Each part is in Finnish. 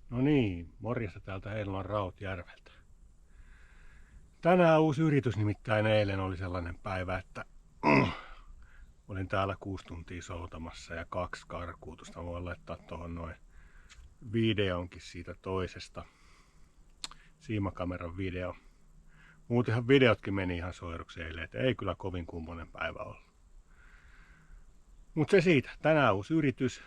No niin, morjesta täältä Heinolan Rautjärveltä. Tänään uusi yritys, nimittäin eilen oli sellainen päivä, että olin täällä 6 tuntia soutamassa ja 2 karkuutusta. Voin laittaa tuohon noin videonkin siitä toisesta. Siimakameran video. Muutenhan videotkin meni ihan soiruksi eilen, että ei kyllä kovin kummonen päivä ollut. Mutta se siitä, tänään uusi yritys.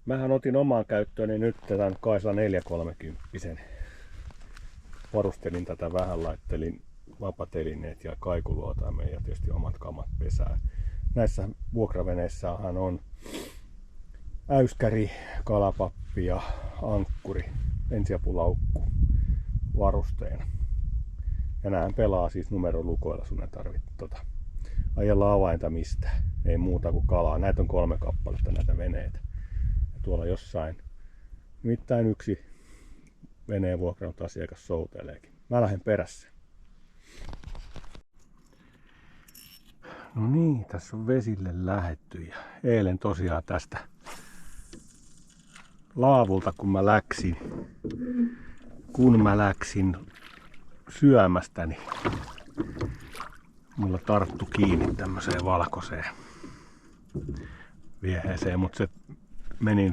Mähän otin omaan käyttööni nyt tämän Kaisla 430. Varustelin tätä vähän, laittelin vapatelineet ja kaikuluotaimen ja tietysti omat kamat pesään. Näissä vuokraveneissähän on äyskäri, kalapappi ja ankkuri, ensiapulaukku varusteena. Ja nämähän pelaa siis numerolukoilla, sun ei tarvitse ajella avainta mistään. Ei muuta kuin kalaa. Näitä on 3 kappaletta näitä veneitä. Ja tuolla jossain nimittäin yksi veneen vuokrannut asiakas souteleekin. Mä lähden perässä. No niin, tässä on vesille lähetty ja eilen tosiaan tästä laavulta kun mä läksin syömästä, niin mulla tarttu kiinni tämmöiseen valkoiseen vieheeseen, mutta se meni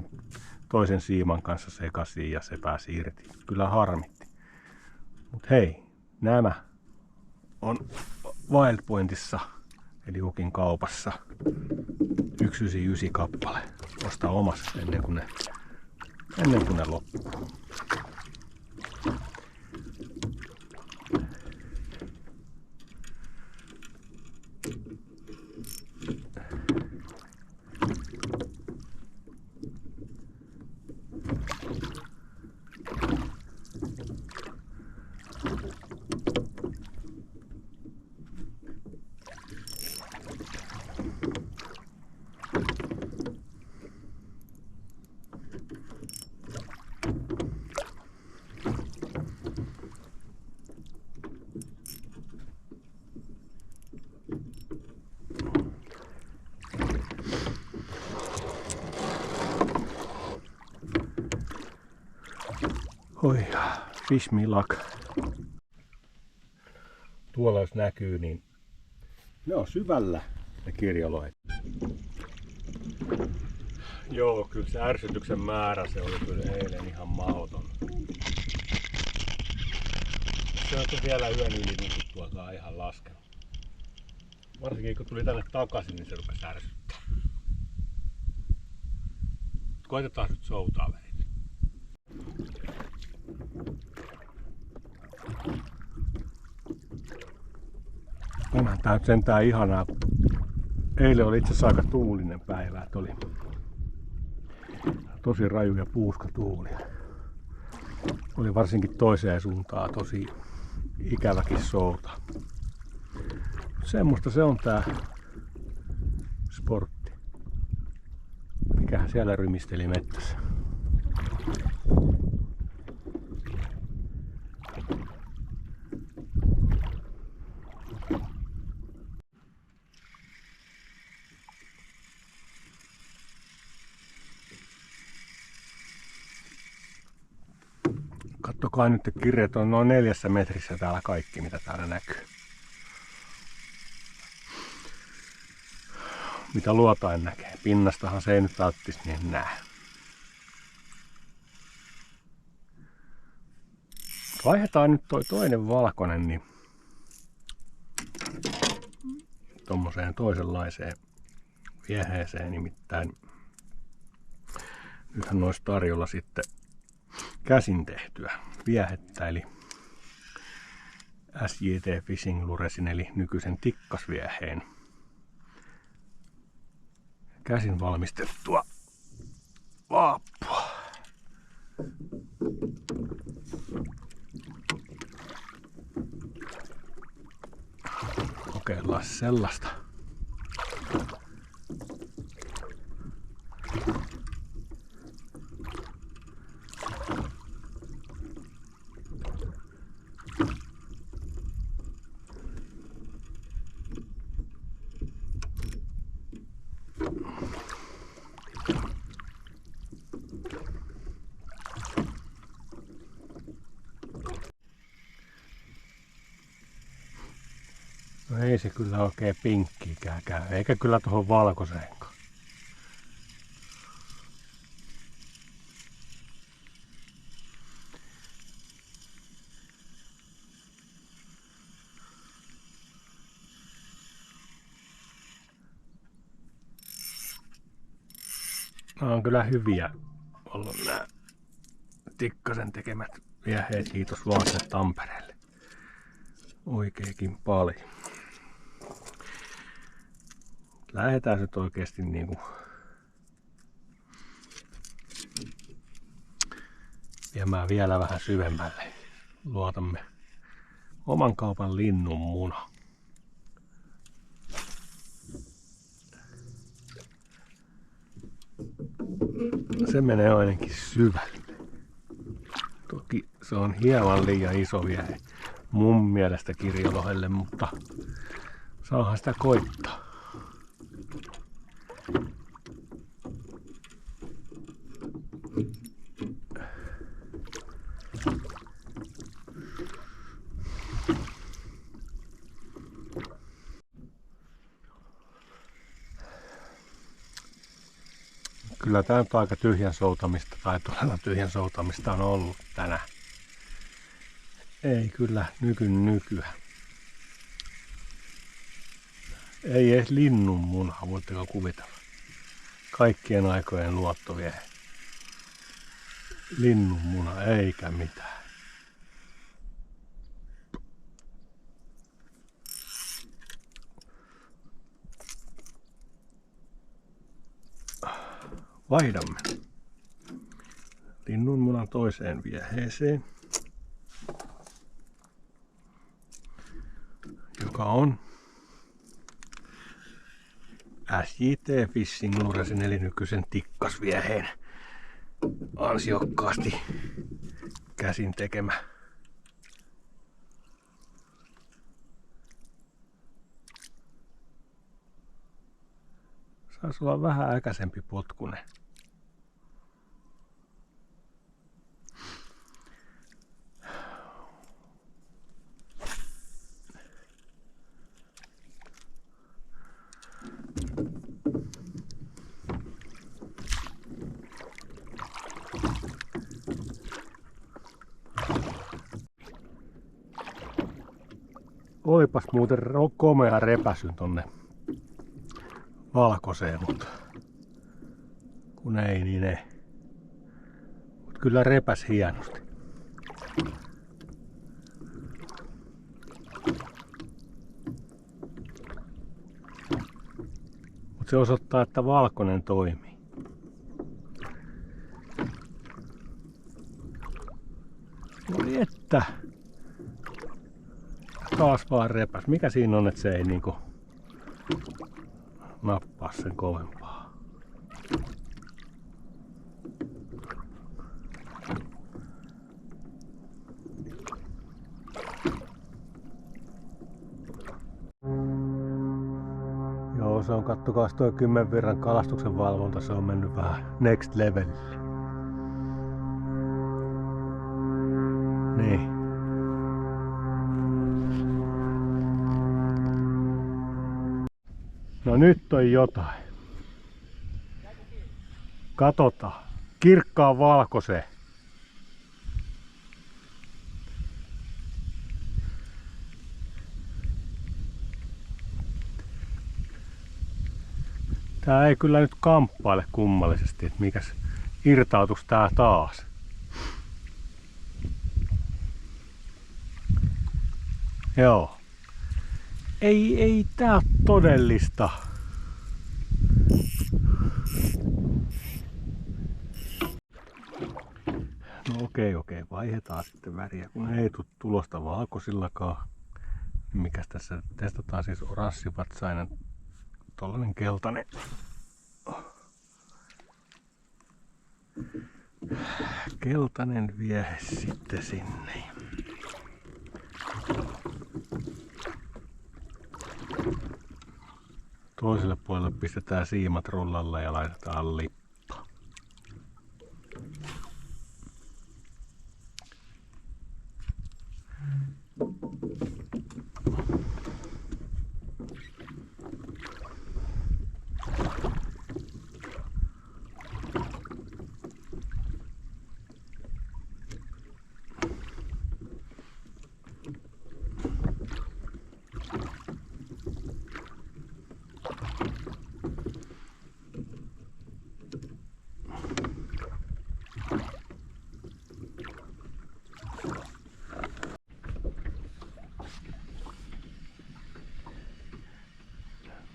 toisen siiman kanssa sekaisin ja se pääsi irti. Kyllä harmitti. Mut hei, nämä on Wild Pointissa eli Hukin kaupassa 199 kappale. Osta omassa ennen kuin ne loppuu. Oi, fish me luck. Tuolla jos näkyy, niin ne on syvällä ne kirjolohet. Joo, kyllä se ärsytyksen määrä, se oli kyllä eilen ihan mahdoton. Se on vielä yön yli nukuttuakaan ihan laskenut. Varsinkin kun tuli tänne takaisin, niin se rupesi ärsyttää. Koitetaan nyt soutaa väliin. Onhan tää nyt sentään ihanaa. Eilen oli itse asiassa aika tuulinen päivä, että oli tosi rajuja puuskatuulia. Oli varsinkin toiseen suuntaan tosi ikäväkin souta. Semmoista se on tää sportti. Mikähän siellä rymisteli mettässä. Kattokaa nyt, kirjat on noin 4 metrissä täällä kaikki, mitä täällä näkyy. Mitä luotain näkee. Pinnastahan se ei nyt välttis niin näe. Vaihdetaan nyt toi toinen valkoinen niin tommoseen toisenlaiseen vieheeseen, nimittäin nythän olisi tarjolla sitten käsin tehtyä viehettä, eli SJT Fishing Luresin eli nykyisen tikkasvieheen käsin valmistettua vaappua. Kokeillaan sellaista. ei se kyllä oikein pinkkiikään käy, eikä kyllä tuohon valkoiseenkaan. Nämä on kyllä hyviä ollut nämä Tikkasen tekemät vieheet, kiitos vaan sinne Tampereelle. Oikeekin paljon. Lähdetään nyt oikeesti niinku viemään vielä vähän syvemmälle. Luotamme oman kaupan linnun muna. Se menee ainakin syvälle. Toki se on hieman liian iso viehe mun mielestä kirjolohelle, mutta saahan sitä koittaa. Kyllä tää nyt aika tyhjän soutamista tai todella tyhjän soutamista on ollut tänään. Ei kyllä nykyä. Ei edes linnun munaa, voitteko kuvitella. Kaikkien aikojen luottoviehe. Linnun muna, eikä mitään. Vaihdamme linnunmunan toiseen vieheeseen, joka on SJT Fishing Luresin eli nykyisen tikkasvieheen ansiokkaasti käsin tekemä. Saisi olla vähän äkäisempi potkunen. Olipas muuten komea repäsy tonne valkoiseen, mutta kun ei niin ei. Mut kyllä repäs hienosti. Mut se osoittaa, että valkoinen toimii. Voi että! Taas vaan repäs. Mikä siinä on, että se ei niinku nappaa sen kovempaa? Joo, se on, kattokaas toi 10 virran kalastuksen valvonta, se on mennyt vähän next levelille. Niin. No nyt on jotain. Katsotaan. Kirkkaan valkoiseen. Tää ei kyllä nyt kamppaile kummallisesti, että mikäs irtautus tää taas. Joo. Ei tää ole todellista. No okei, vaihdetaan sitten väriä, kun ei tule tulosta valkoisillakaan. Mikäs tässä testataan, siis oranssivatsainen, tollanen keltainen. Keltainen viehe sitten sinne. Toiselle puolelle pistetään siimat rullalle ja laitetaan lippa.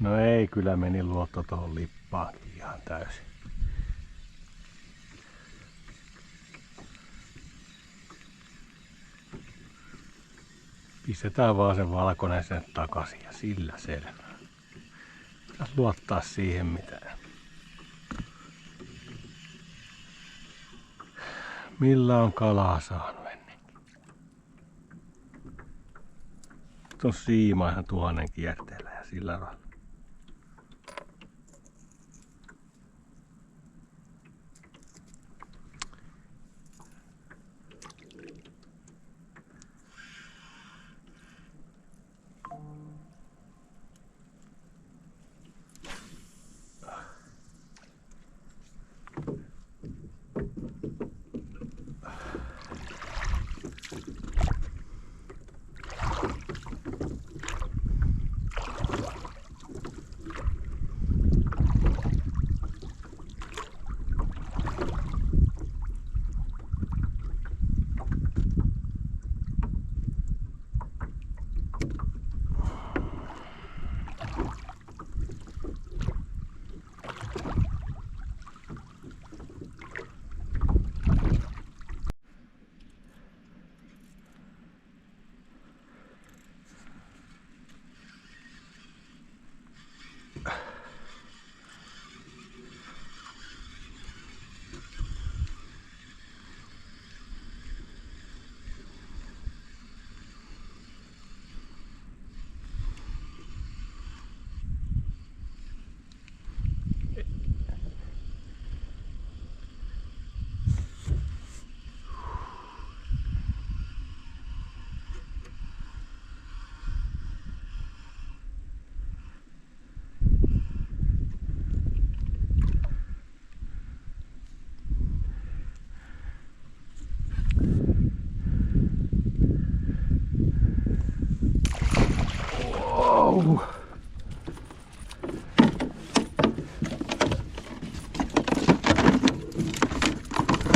No ei, kyllä meni luotto tuohon lippaankin ihan täysin. Pistetään vaan sen valkoinen sen takaisin ja sillä selvä. Pitäis luottaa siihen millä on kalaa saanut ennenkin. Tuon siima ihan 1000 kierteellä ja sillä lailla.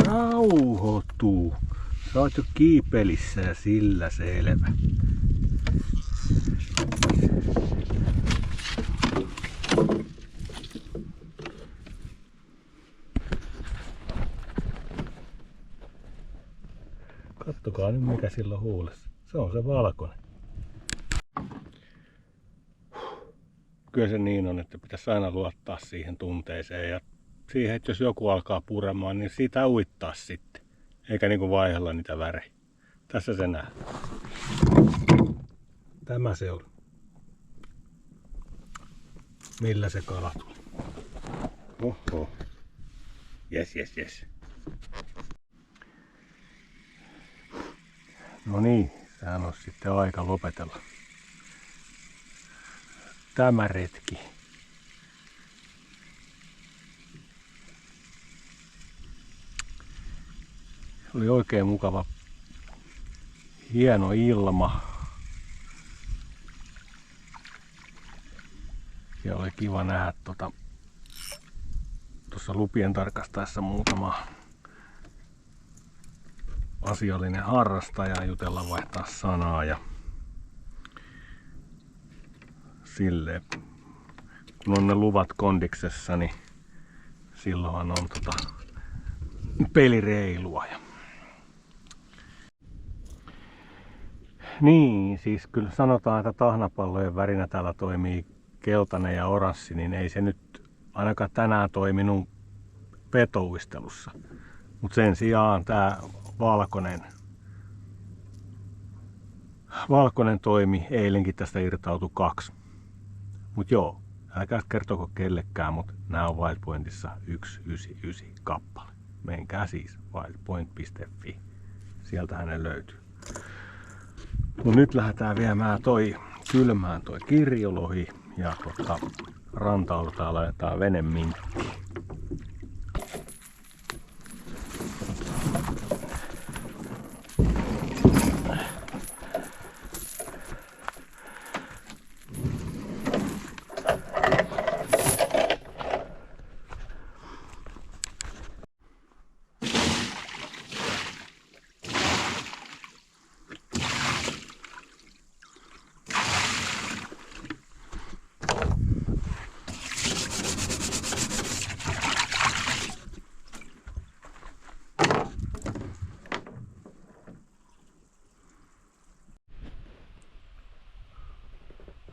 Rauhoituu. Sä oot jo kiipelissä ja sillä selvä. Kattokaa nyt mikä sillä on huulessa. Se on se valkoinen. Kyllä se niin on, että pitäisi aina luottaa siihen tunteeseen ja siihen, että jos joku alkaa puremaan, niin siitä uittaa sitten. Eikä niinku vaihella niitä värejä. Tässä se nähdään. Tämä se on. Millä se kala tuli. Oho. Jes. No niin, sehän on sitten aika lopetella tämä retki. Oli oikein mukava, hieno ilma. Ja oli kiva nähdä tuossa lupien tarkastaessa muutama asiallinen harrastaja, jutella, vaihtaa sanaa ja silleen. Kun on ne luvat kondiksessa, niin silloinhan on pelireilua. Niin, siis kyllä sanotaan, että tahnapallojen värinä täällä toimii keltainen ja oranssi, niin ei se nyt ainakaan tänään toiminut petouistelussa. Mutta sen sijaan tää valkoinen toimi, eilenkin tästä irtautui 2. Mut joo, älkää kertoko kellekään, mutta nämä on Wildpointissa 199 kappale. Menkää siis wildpoint.fi, sieltä ne löytyy. No nyt lähdetään viemään kylmään toi kirjolohi ja rantauduttaan laitetaan veneminkki.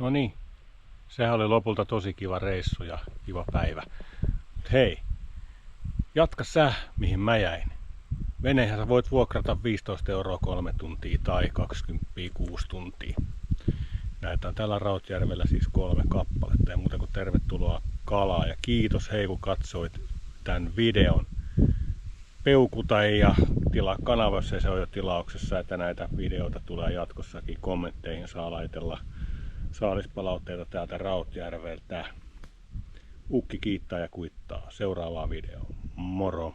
No niin, sehän oli lopulta tosi kiva reissu ja kiva päivä. Mut hei, jatka sä mihin mä jäin. Veneihän sä voit vuokrata 15 € 3 tuntia tai 20 6 tuntia. Näitä on tällä Rautjärvellä siis 3 kappaletta ja muuten kuin tervetuloa kalaa. Ja kiitos hei kun katsoit tämän videon. Peukuta ja tilaa kanava, jos se on jo tilauksessa, että näitä videoita tulee jatkossakin. Kommentteihin saa laitella saalispalautteita täältä Rautjärveltä. Ukki kiittää ja kuittaa. Seuraavaan videoon. Moro!